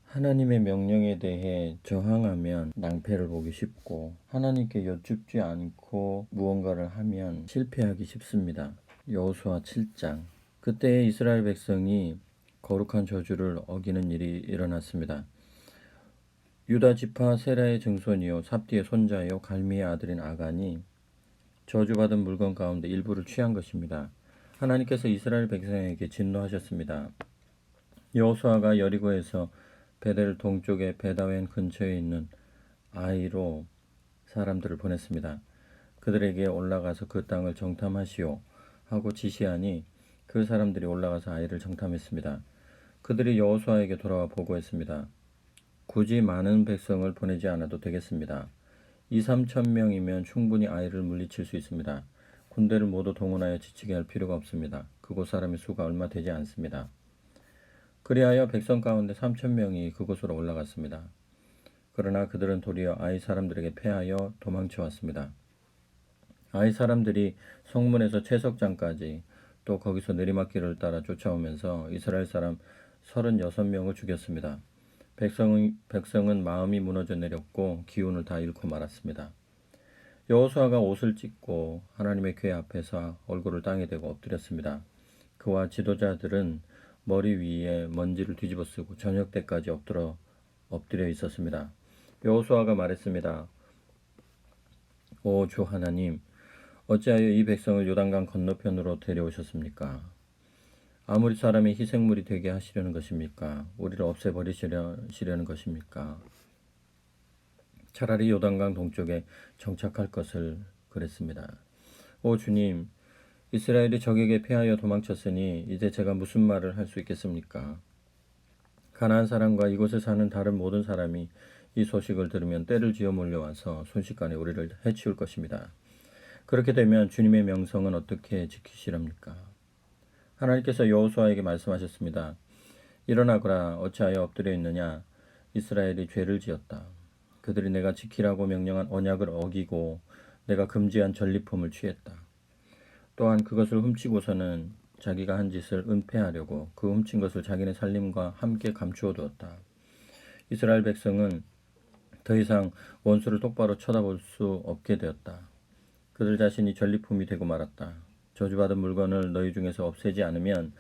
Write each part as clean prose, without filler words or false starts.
하나님의 명령에 대해 저항하면 낭패를 보기 쉽고 하나님께 여쭙지 않고 무언가를 하면 실패하기 쉽습니다. 여호수아 7장. 그때 이스라엘 백성이 거룩한 저주를 어기는 일이 일어났습니다. 유다 지파 세라의 증손이요 삽디의 손자요 갈미의 아들인 아간이 저주받은 물건 가운데 일부를 취한 것입니다. 하나님께서 이스라엘 백성에게 진노하셨습니다. 여호수아가 여리고에서 베델 동쪽의 베다웬 근처에 있는 아이로 사람들을 보냈습니다. 그들에게 올라가서 그 땅을 정탐하시오 하고 지시하니 그 사람들이 올라가서 아이를 정탐했습니다. 그들이 여호수아에게 돌아와 보고했습니다. 굳이 많은 백성을 보내지 않아도 되겠습니다. 2, 3천 명이면 충분히 아이를 물리칠 수 있습니다. 군대를 모두 동원하여 지치게 할 필요가 없습니다. 그곳 사람의 수가 얼마 되지 않습니다. 그리하여 백성 가운데 3천 명이 그곳으로 올라갔습니다. 그러나 그들은 도리어 아이 사람들에게 패하여 도망쳐 왔습니다. 아이 사람들이 성문에서 채석장까지 또 거기서 내리막길을 따라 쫓아오면서 이스라엘 사람 36명을 죽였습니다. 백성은 마음이 무너져 내렸고 기운을 다 잃고 말았습니다. 여호수아가 옷을 찢고 하나님의 궤 앞에서 얼굴을 땅에 대고 엎드렸습니다. 그와 지도자들은 머리 위에 먼지를 뒤집어 쓰고 저녁 때까지 엎드려 있었습니다. 여호수아가 말했습니다. 오 주 하나님, 어찌하여 이 백성을 요단강 건너편으로 데려오셨습니까? 아무리 사람이 희생물이 되게 하시려는 것입니까? 우리를 없애버리시려는 것입니까? 차라리 요단강 동쪽에 정착할 것을 그랬습니다. 오 주님, 이스라엘이 적에게 패하여 도망쳤으니 이제 제가 무슨 말을 할 수 있겠습니까? 가나안 사람과 이곳에 사는 다른 모든 사람이 이 소식을 들으면 떼를 쥐어 몰려와서 순식간에 우리를 해치울 것입니다. 그렇게 되면 주님의 명성은 어떻게 지키시렵니까? 하나님께서 여호수아에게 말씀하셨습니다. 일어나거라, 어찌하여 엎드려 있느냐? 이스라엘이 죄를 지었다. 그들이 내가 지키라고 명령한 언약을 어기고 내가 금지한 전리품을 취했다. 또한 그것을 훔치고서는 자기가 한 짓을 은폐하려고 그 훔친 것을 자기네 살림과 함께 감추어 두었다. 이스라엘 백성은 더 이상 원수를 똑바로 쳐다볼 수 없게 되었다. 그들 자신이 전리품이 되고 말았다. 저주받은 물건을 너희 중에서 없애지 않으면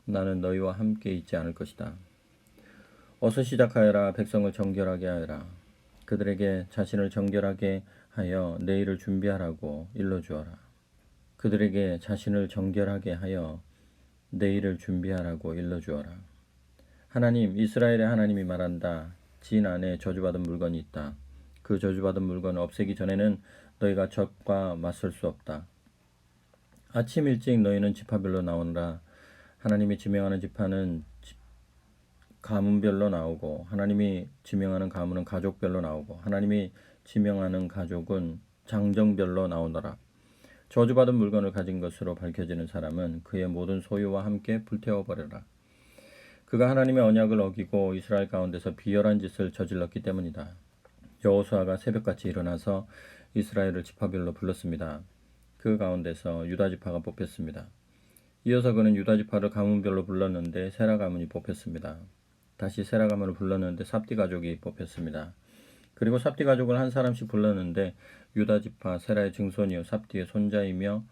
나는 너희와 함께 있지 않을 것이다. 어서 시작하여라. 백성을 정결하게 하여라. 그들에게 자신을 정결하게 하여 내일을 준비하라고 일러주어라. 그들에게 자신을 정결하게 하여 내일을 준비하라고 일러주어라. 하나님, 이스라엘의 하나님이 말한다. 진 안에 저주받은 물건이 있다. 그 저주받은 물건을 없애기 전에는 너희가 적과 맞설 수 없다. 아침 일찍 너희는 지파별로 나오느라. 하나님이 지명하는 지파는 가문별로 나오고 하나님이 지명하는 가문은 가족별로 나오고 하나님이 지명하는 가족은 장정별로 나오너라. 저주받은 물건을 가진 것으로 밝혀지는 사람은 그의 모든 소유와 함께 불태워버려라. 그가 하나님의 언약을 어기고 이스라엘 가운데서 비열한 짓을 저질렀기 때문이다. 여호수아가 새벽같이 일어나서 이스라엘을 지파별로 불렀습니다. 그 가운데서 유다 지파가 뽑혔습니다. 이어서 그는 유다 지파를 가문별로 불렀는데 세라 가문이 뽑혔습니다. 다시 세라 가문을 불렀는데 삽디 가족이 뽑혔습니다. 그리고 삽디 가족을 한 사람씩 불렀는데 유다 지파 세라의 증손이요 삽디의 손자이며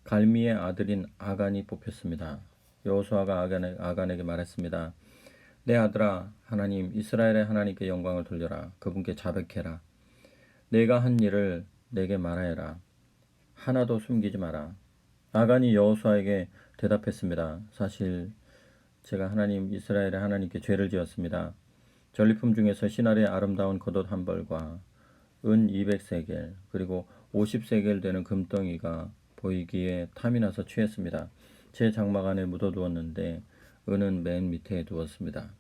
갈미의 아들인 아간이 뽑혔습니다. 여호수아가 아간에게 말했습니다. 내 아들아, 하나님 이스라엘의 하나님께 영광을 돌려라. 그분께 자백해라. 내가 한 일을 내게 말하여라. 하나도 숨기지 마라. 아간이 여호수아에게 대답했습니다. 사실 제가 하나님 이스라엘의 하나님께 죄를 지었습니다. 전리품 중에서 신할의 아름다운 겉옷 한 벌과 은 200세겔 그리고 50세겔 되는 금덩이가 보이기에 탐이 나서 취했습니다. 제 장막 안에 묻어두었는데 은은 맨 밑에 두었습니다.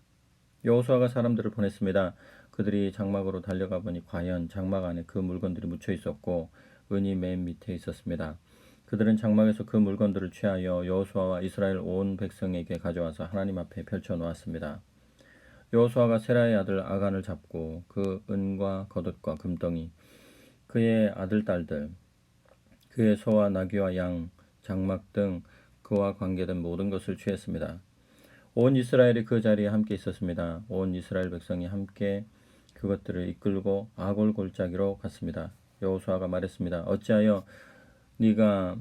여호수아가 사람들을 보냈습니다. 그들이 장막으로 달려가 보니 과연 장막 안에 그 물건들이 묻혀 있었고 은이 맨 밑에 있었습니다. 그들은 장막에서 그 물건들을 취하여 여호수아와 이스라엘 온 백성에게 가져와서 하나님 앞에 펼쳐 놓았습니다. 여호수아가 세라의 아들 아간을 잡고 그 은과 겉옷과 금덩이, 그의 아들 딸들, 그의 소와 나귀와 양, 장막 등 그와 관계된 모든 것을 취했습니다. 온 이스라엘이 그 자리에 함께 있었습니다. 온 이스라엘 백성이 함께 그것들을 이끌고 아골 골짜기로 갔습니다. 여호수아가 말했습니다. 어찌하여 네가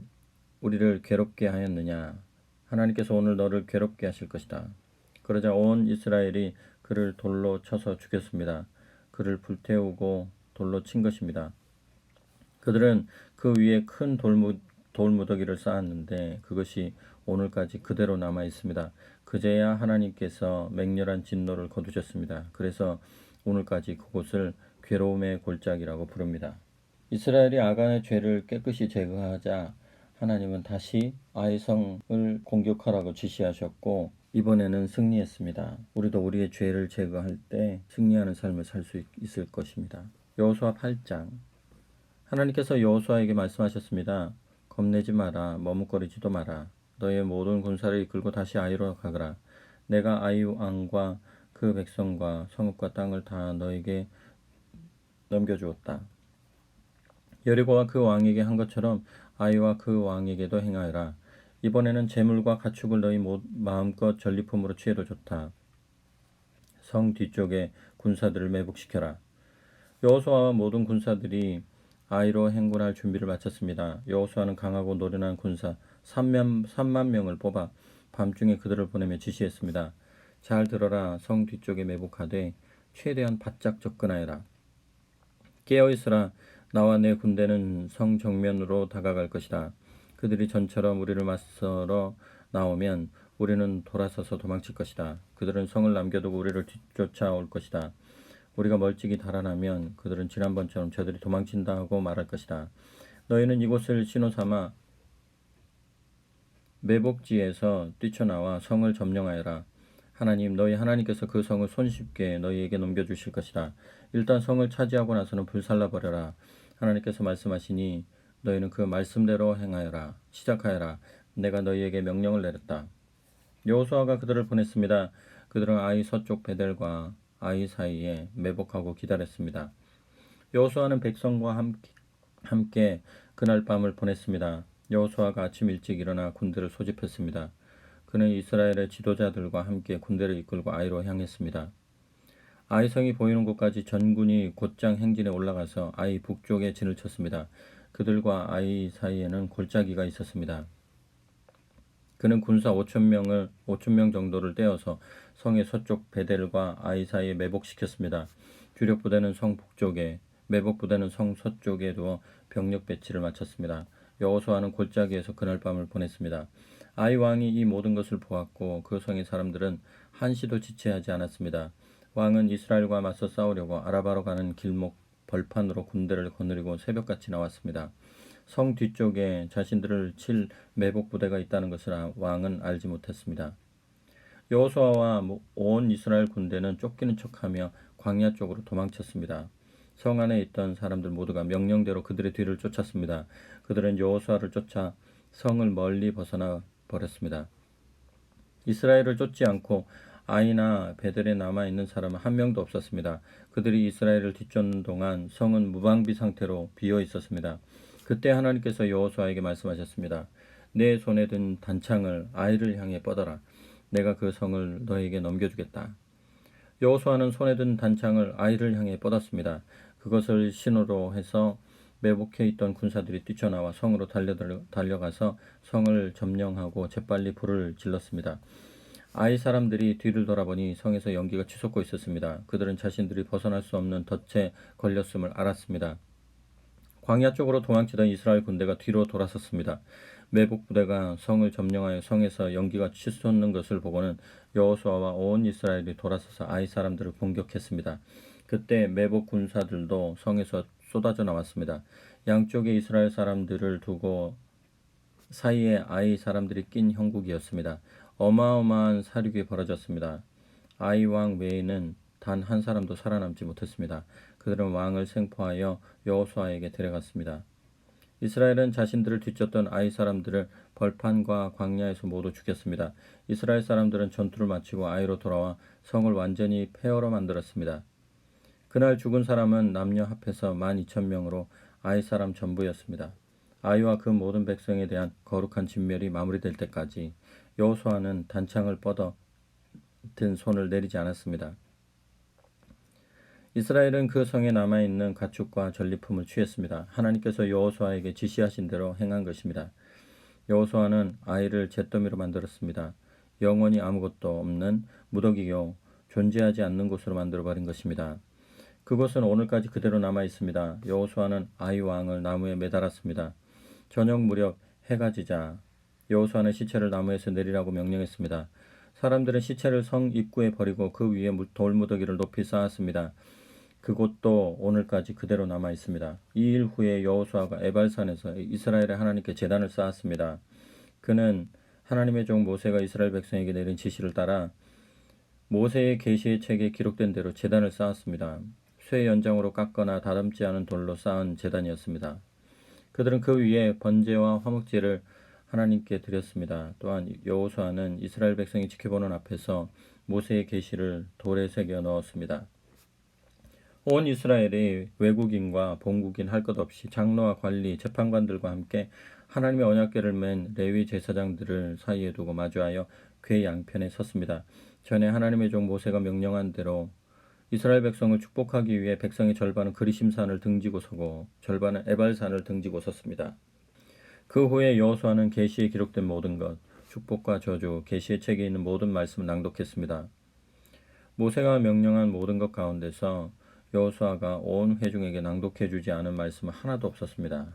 우리를 괴롭게 하였느냐? 하나님께서 오늘 너를 괴롭게 하실 것이다. 그러자 온 이스라엘이 그를 돌로 쳐서 죽였습니다. 그를 불태우고 돌로 친 것입니다. 그들은 그 위에 큰 돌무더기를 쌓았는데 그것이 오늘까지 그대로 남아 있습니다. 그제야 하나님께서 맹렬한 진노를 거두셨습니다. 그래서 오늘까지 그곳을 괴로움의 골짜기라고 부릅니다. 이스라엘이 아간의 죄를 깨끗이 제거하자 하나님은 다시 아이성을 공격하라고 지시하셨고 이번에는 승리했습니다. 우리도 우리의 죄를 제거할 때 승리하는 삶을 살 수 있을 것입니다. 여호수아 8장. 하나님께서 여호수아에게 말씀하셨습니다. 겁내지 마라. 머뭇거리지도 마라. 너의 모든 군사를 이끌고 다시 아이로 가거라. 내가 아이 왕과 그 백성과 성읍과 땅을 다 너에게 넘겨주었다. 여리고와 그 왕에게 한 것처럼 아이와 그 왕에게도 행하여라. 이번에는 재물과 가축을 너희 마음껏 전리품으로 취해도 좋다. 성 뒤쪽에 군사들을 매복시켜라. 여호수아와 모든 군사들이 아이로 행군할 준비를 마쳤습니다. 여호수아는 강하고 노련한 군사 3만 명을 뽑아 밤중에 그들을 보내며 지시했습니다. 잘 들어라. 성 뒤쪽에 매복하되 최대한 바짝 접근하여라. 깨어있으라. 나와 내 군대는 성 정면으로 다가갈 것이다. 그들이 전처럼 우리를 맞서러 나오면 우리는 돌아서서 도망칠 것이다. 그들은 성을 남겨두고 우리를 뒤쫓아올 것이다. 우리가 멀찍이 달아나면 그들은 지난번처럼 저들이 도망친다 하고 말할 것이다. 너희는 이곳을 신호삼아 매복지에서 뛰쳐나와 성을 점령하여라. 하나님 너희 하나님께서 그 성을 손쉽게 너희에게 넘겨주실 것이다. 일단 성을 차지하고 나서는 불살라버려라. 하나님께서 말씀하시니 너희는 그 말씀대로 행하여라. 시작하여라. 내가 너희에게 명령을 내렸다. 여호수아가 그들을 보냈습니다. 그들은 아이 서쪽 베델과 아이 사이에 매복하고 기다렸습니다. 여호수아는 백성과 함께 그날 밤을 보냈습니다. 여호수아가 아침 일찍 일어나 군대를 소집했습니다. 그는 이스라엘의 지도자들과 함께 군대를 이끌고 아이로 향했습니다. 아이성이 보이는 곳까지 전군이 곧장 행진에 올라가서 아이 북쪽에 진을 쳤습니다. 그들과 아이 사이에는 골짜기가 있었습니다. 그는 군사 5,000명 정도를 떼어서 성의 서쪽 베델과 아이 사이에 매복시켰습니다. 주력 부대는 성 북쪽에, 매복 부대는 성 서쪽에 두어 병력 배치를 마쳤습니다. 여호수아는 골짜기에서 그날 밤을 보냈습니다. 아이 왕이 이 모든 것을 보았고 그 성의 사람들은 한시도 지체하지 않았습니다. 왕은 이스라엘과 맞서 싸우려고 아라바로 가는 길목 벌판으로 군대를 거느리고 새벽같이 나왔습니다. 성 뒤쪽에 자신들을 칠 매복 부대가 있다는 것을 왕은 알지 못했습니다. 여호수아와 온 이스라엘 군대는 쫓기는 척하며 광야 쪽으로 도망쳤습니다. 성 안에 있던 사람들 모두가 명령대로 그들의 뒤를 쫓았습니다. 그들은 여호수아를 쫓아 성을 멀리 벗어나 버렸습니다. 이스라엘을 쫓지 않고 아이나 베델에 남아있는 사람은 한 명도 없었습니다. 그들이 이스라엘을 뒤쫓는 동안 성은 무방비 상태로 비어 있었습니다. 그때 하나님께서 여호수아에게 말씀하셨습니다. 내 손에 든 단창을 아이를 향해 뻗어라. 내가 그 성을 너에게 넘겨주겠다. 여호수아는 손에 든 단창을 아이를 향해 뻗었습니다. 그것을 신호로 해서 매복해 있던 군사들이 뛰쳐나와 성으로 달려가서 성을 점령하고 재빨리 불을 질렀습니다. 아이 사람들이 뒤를 돌아보니 성에서 연기가 치솟고 있었습니다. 그들은 자신들이 벗어날 수 없는 덫에 걸렸음을 알았습니다. 광야 쪽으로 도망치던 이스라엘 군대가 뒤로 돌아섰습니다. 매복 부대가 성을 점령하여 성에서 연기가 치솟는 것을 보고는 여호수아와 온 이스라엘이 돌아서서 아이 사람들을 공격했습니다. 그때 매복 군사들도 성에서 쏟아져 나왔습니다. 양쪽에 이스라엘 사람들을 두고 사이에 아이 사람들이 낀 형국이었습니다. 어마어마한 사륙이 벌어졌습니다. 아이 왕 외에는 단 한 사람도 살아남지 못했습니다. 그들은 왕을 생포하여 여호수아에게 데려갔습니다. 이스라엘은 자신들을 뒤쫓던 아이 사람들을 벌판과 광야에서 모두 죽였습니다. 이스라엘 사람들은 전투를 마치고 아이로 돌아와 성을 완전히 폐허로 만들었습니다. 그날 죽은 사람은 남녀 합해서 12,000명으로 아이 사람 전부였습니다. 아이와 그 모든 백성에 대한 거룩한 진멸이 마무리될 때까지 여호수아는 단창을 뻗어 같은 손을 내리지 않았습니다. 이스라엘은 그 성에 남아있는 가축과 전리품을 취했습니다. 하나님께서 여호수아에게 지시하신 대로 행한 것입니다. 여호수아는 아이를 잿더미로 만들었습니다. 영원히 아무것도 없는 무더기요 존재하지 않는 곳으로 만들어버린 것입니다. 그곳은 오늘까지 그대로 남아 있습니다. 여호수아는 아이 왕을 나무에 매달았습니다. 저녁 무렵 해가 지자 여호수아는 시체를 나무에서 내리라고 명령했습니다. 사람들은 시체를 성 입구에 버리고 그 위에 돌무더기를 높이 쌓았습니다. 그곳도 오늘까지 그대로 남아 있습니다. 이 일 후에 여호수아가 에발산에서 이스라엘의 하나님께 제단을 쌓았습니다. 그는 하나님의 종 모세가 이스라엘 백성에게 내린 지시를 따라 모세의 계시의 책에 기록된 대로 제단을 쌓았습니다. 쇠 연장으로 깎거나 다듬지 않은 돌로 쌓은 제단이었습니다. 그들은 그 위에 번제와 화목제를 하나님께 드렸습니다. 또한 여호수아는 이스라엘 백성이 지켜보는 앞에서 모세의 계시를 돌에 새겨 넣었습니다. 온 이스라엘이 외국인과 본국인 할 것 없이 장로와 관리, 재판관들과 함께 하나님의 언약궤를 맨 레위 제사장들을 사이에 두고 마주하여 궤 양편에 섰습니다. 전에 하나님의 종 모세가 명령한 대로 이스라엘 백성을 축복하기 위해 백성의 절반은 그리심산을 등지고 서고 절반은 에발산을 등지고 섰습니다. 그 후에 여호수아는 계시에 기록된 모든 것, 축복과 저주, 계시의 책에 있는 모든 말씀을 낭독했습니다. 모세가 명령한 모든 것 가운데서 여호수아가 온 회중에게 낭독해 주지 않은 말씀은 하나도 없었습니다.